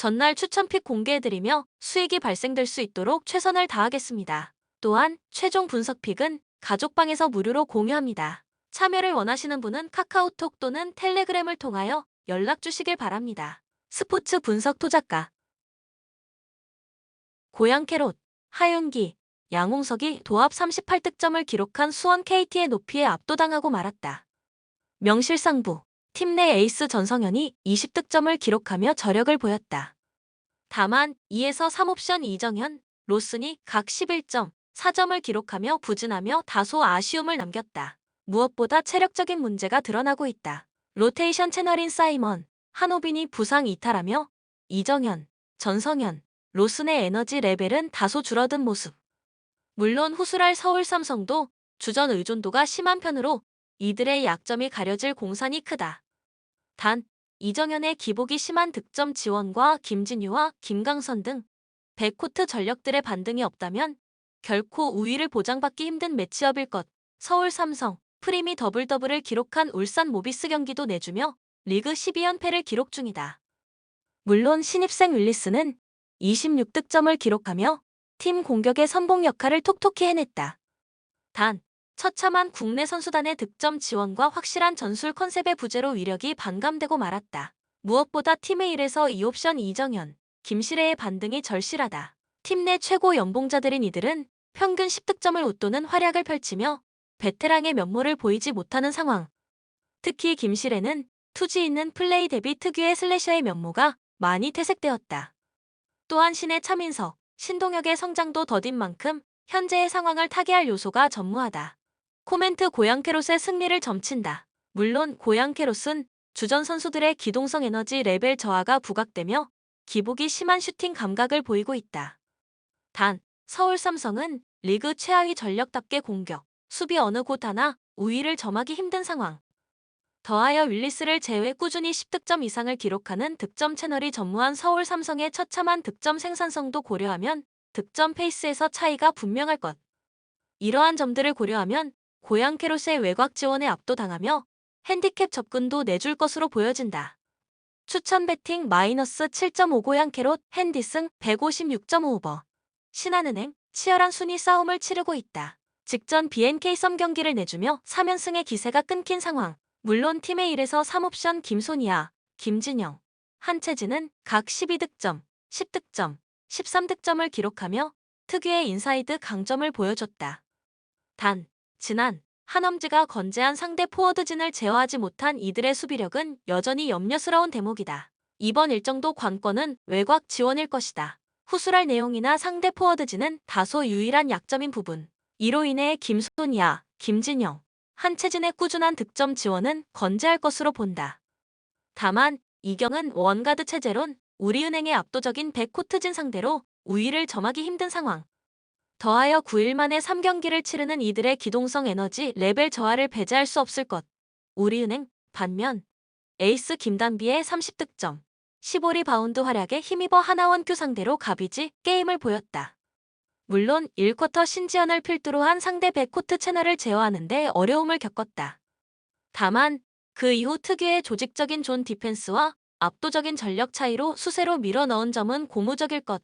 전날 추천픽 공개해드리며 수익이 발생될 수 있도록 최선을 다하겠습니다. 또한 최종 분석픽은 가족방에서 무료로 공유합니다. 참여를 원하시는 분은 카카오톡 또는 텔레그램을 통하여 연락 주시길 바랍니다. 스포츠 분석 토작가 고양 캐롯, 하윤기, 양홍석이 도합 38득점을 기록한 수원 KT의 높이에 압도당하고 말았다. 명실상부, 팀 내 에이스 전성현이 20득점을 기록하며 저력을 보였다. 다만 2에서 3옵션 이정현, 로슨이 각 11점, 4점을 기록하며 부진하며 다소 아쉬움을 남겼다. 무엇보다 체력적인 문제가 드러나고 있다. 로테이션 채널인 사이먼, 한호빈이 부상 이탈하며 이정현, 전성현, 로슨의 에너지 레벨은 다소 줄어든 모습. 물론 후술할 서울 삼성도 주전 의존도가 심한 편으로 이들의 약점이 가려질 공산이 크다. 단, 이정현의 기복이 심한 득점 지원과 김진유와 김강선 등 백코트 전력들의 반등이 없다면 결코 우위를 보장받기 힘든 매치업일 것. 서울 삼성, 프림이 더블더블을 기록한 울산 모비스 경기도 내주며 리그 12연패를 기록 중이다. 물론 신입생 윌리스는 26득점을 기록하며 팀 공격의 선봉 역할을 톡톡히 해냈다. 단, 처참한 국내 선수단의 득점 지원과 확실한 전술 컨셉의 부재로 위력이 반감되고 말았다. 무엇보다 팀의 1에서 2옵션 이정현, 김시래의 반등이 절실하다. 팀 내 최고 연봉자들인 이들은 평균 10득점을 웃도는 활약을 펼치며 베테랑의 면모를 보이지 못하는 상황. 특히 김시래는 투지 있는 플레이 대비 특유의 슬래셔의 면모가 많이 퇴색되었다. 또한 신의 차민석, 신동혁의 성장도 더딘 만큼 현재의 상황을 타개할 요소가 전무하다. 코멘트 고양 캐롯의 승리를 점친다. 물론 고양 캐롯은 주전 선수들의 기동성 에너지 레벨 저하가 부각되며 기복이 심한 슈팅 감각을 보이고 있다. 단, 서울 삼성은 리그 최하위 전력답게 공격, 수비 어느 곳 하나 우위를 점하기 힘든 상황. 더하여 윌리스를 제외 꾸준히 10득점 이상을 기록하는 득점 채널이 전무한 서울 삼성의 처참한 득점 생산성도 고려하면 득점 페이스에서 차이가 분명할 것. 이러한 점들을 고려하면 고양 캐롯의 외곽 지원에 압도당하며 핸디캡 접근도 내줄 것으로 보여진다. 추천 배팅 마이너스 7.5 고양 캐롯 핸디승 156.5오버. 신한은행 치열한 순위 싸움을 치르고 있다. 직전 BNK 썸 경기를 내주며 3연승의 기세가 끊긴 상황. 물론 팀의 1에서 3옵션 김소니아, 김진영, 한채진은 각 12득점, 10득점, 13득점을 기록하며 특유의 인사이드 강점을 보여줬다. 단, 지난 한엄지가 건재한 상대 포워드진을 제어하지 못한 이들의 수비력은 여전히 염려스러운 대목이다. 이번 일정도 관건은 외곽 지원일 것이다. 후술할 내용이나 상대 포워드진은 다소 유일한 약점인 부분. 이로 인해 김소니아, 김진영, 한채진의 꾸준한 득점 지원은 건재할 것으로 본다. 다만 이경은 원가드 체제론 우리은행의 압도적인 백코트진 상대로 우위를 점하기 힘든 상황. 더하여 9일 만에 3경기를 치르는 이들의 기동성 에너지 레벨 저하를 배제할 수 없을 것. 우리은행 반면 에이스 김단비의 30득점, 15리바운드 활약에 힘입어 하나원큐 상대로 가비지 게임을 보였다. 물론 1쿼터 신지현을 필두로 한 상대 백코트 채널을 제어하는 데 어려움을 겪었다. 다만 그 이후 특유의 조직적인 존 디펜스와 압도적인 전력 차이로 수세로 밀어넣은 점은 고무적일 것.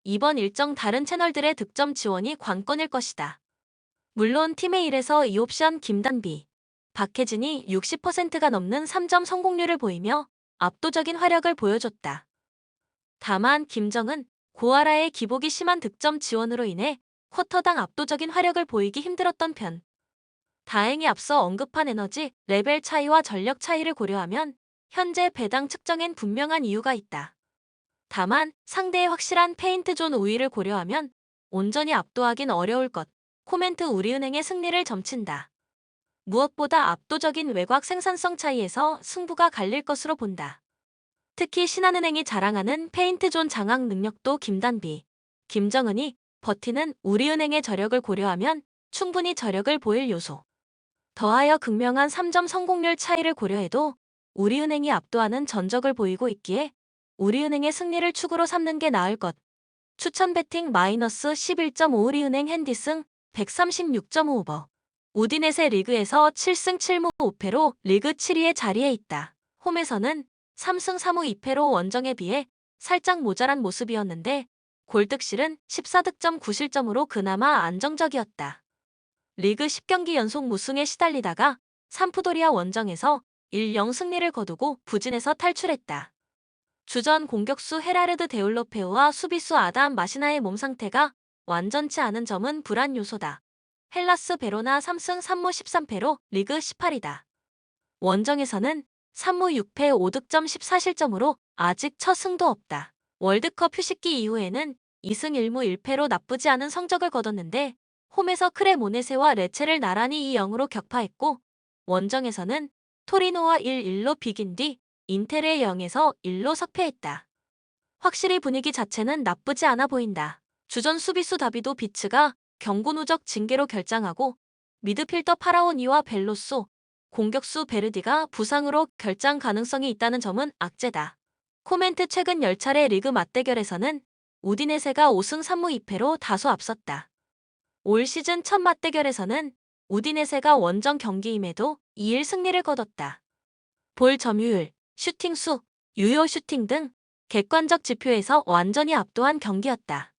이번 일정 다른 채널들의 득점 지원이 관건일 것이다. 물론 팀의 1에서 2옵션 김단비, 박혜진이 60%가 넘는 3점 성공률을 보이며 압도적인 활약을 보여줬다. 다만 김정은, 고아라의 기복이 심한 득점 지원으로 인해 쿼터당 압도적인 활약을 보이기 힘들었던 편. 다행히 앞서 언급한 에너지, 레벨 차이와 전력 차이를 고려하면 현재 배당 측정엔 분명한 이유가 있다. 다만 상대의 확실한 페인트존 우위를 고려하면 온전히 압도하긴 어려울 것. 코멘트 우리은행의 승리를 점친다. 무엇보다 압도적인 외곽 생산성 차이에서 승부가 갈릴 것으로 본다. 특히 신한은행이 자랑하는 페인트존 장악 능력도 김단비, 김정은이 버티는 우리은행의 저력을 고려하면 충분히 저력을 보일 요소. 더하여 극명한 3점 성공률 차이를 고려해도 우리은행이 압도하는 전적을 보이고 있기에 우리은행의 승리를 축으로 삼는 게 나을 것. 추천 배팅 마이너스 11.5 우리은행 핸디승 136.5오버. 우디넷의 리그에서 7승 7무 5패로 리그 7위의 자리에 있다. 홈에서는 3승 3무 2패로 원정에 비해 살짝 모자란 모습이었는데 골득실은 14득점 9실점으로 그나마 안정적이었다. 리그 10경기 연속 무승에 시달리다가 삼프도리아 원정에서 1-0 승리를 거두고 부진에서 탈출했다. 주전 공격수 헤라르드 데울로페우와 수비수 아담 마시나의 몸 상태가 완전치 않은 점은 불안 요소다. 헬라스 베로나 3승 3무 13패로 리그 18위다. 원정에서는 3무 6패 5득점 14실점으로 아직 첫 승도 없다. 월드컵 휴식기 이후에는 2승 1무 1패로 나쁘지 않은 성적을 거뒀는데 홈에서 크레모네세와 레체를 나란히 2-0으로 격파했고 원정에서는 토리노와 1-1로 비긴 뒤 인테르의 0에서 1로 석패했다. 확실히 분위기 자체는 나쁘지 않아 보인다. 주전 수비수 다비도 비츠가 경고 누적 징계로 결장하고 미드필더 파라오니와 벨로소, 공격수 베르디가 부상으로 결장 가능성이 있다는 점은 악재다. 코멘트 최근 10차례 리그 맞대결에서는 우디네세가 5승 3무 2패로 다소 앞섰다. 올 시즌 첫 맞대결에서는 우디네세가 원정 경기임에도 2일 승리를 거뒀다. 볼 점유율, 슈팅 수, 유효 슈팅 등 객관적 지표에서 완전히 압도한 경기였다.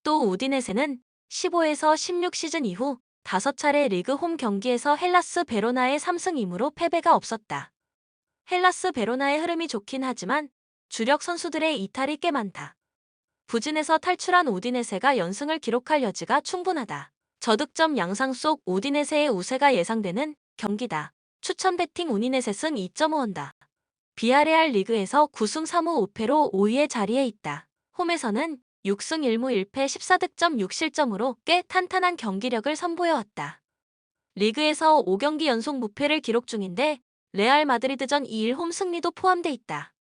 또 우디네세는 15에서 16 시즌 이후 5차례 리그 홈 경기에서 헬라스 베로나의 3승 2무로 패배가 없었다. 헬라스 베로나의 흐름이 좋긴 하지만 주력 선수들의 이탈이 꽤 많다. 부진에서 탈출한 우디네세가 연승을 기록할 여지가 충분하다. 저득점 양상 속 우디네세의 우세가 예상되는 경기다. 추천 배팅 우디네세 승 2.5원다. 비아레알 리그에서 9승 3무 5패로 5위의 자리에 있다. 홈에서는 6승 1무 1패 14득점 6실점으로 꽤 탄탄한 경기력을 선보여왔다. 리그에서 5경기 연속 무패를 기록 중인데 레알 마드리드전 2일 홈 승리도 포함돼 있다.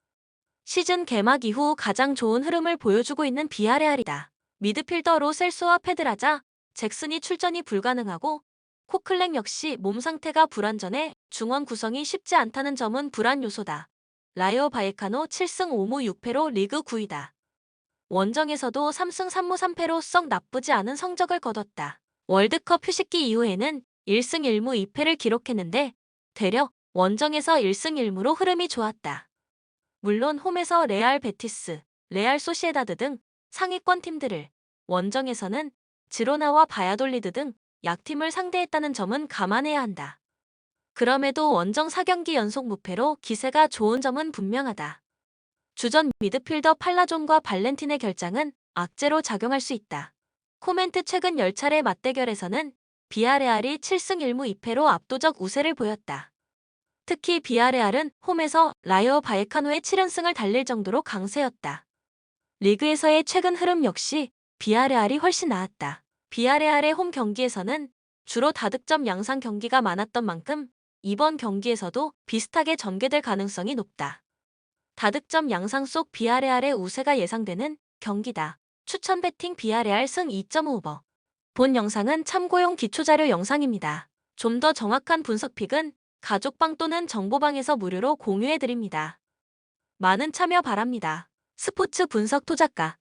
시즌 개막 이후 가장 좋은 흐름을 보여주고 있는 비아레알이다. 미드필더 로 셀소와 페드라자, 잭슨이 출전이 불가능하고 코클랭 역시 몸 상태가 불안전해 중원 구성이 쉽지 않다는 점은 불안 요소다. 라이오 바예카노 7승 5무 6패로 리그 9위다. 원정에서도 3승 3무 3패로 썩 나쁘지 않은 성적을 거뒀다. 월드컵 휴식기 이후에는 1승 1무 2패를 기록했는데 되려 원정에서 1승 1무로 흐름이 좋았다. 물론 홈에서 레알 베티스, 레알 소시에다드 등 상위권 팀들을, 원정에서는 지로나와 바야돌리드 등 약팀을 상대했다는 점은 감안해야 한다. 그럼에도 원정 4경기 연속 무패로 기세가 좋은 점은 분명하다. 주전 미드필더 팔라존과 발렌틴의 결장은 악재로 작용할 수 있다. 코멘트 최근 10차례 맞대결에서는 비아레알이 7승 1무 2패로 압도적 우세를 보였다. 특히 비아레알은 홈에서 라이오 바예카노의 7연승을 달릴 정도로 강세였다. 리그에서의 최근 흐름 역시 비아레알이 훨씬 나았다. 비아레알의 홈 경기에서는 주로 다득점 양상 경기가 많았던 만큼 이번 경기에서도 비슷하게 전개될 가능성이 높다. 다득점 양상 속 비아레알의 우세가 예상되는 경기다. 추천 배팅 비아레알 승 2.5버. 본 영상은 참고용 기초자료 영상입니다. 좀 더 정확한 분석픽은 가족방 또는 정보방에서 무료로 공유해드립니다. 많은 참여 바랍니다. 스포츠 분석 토작가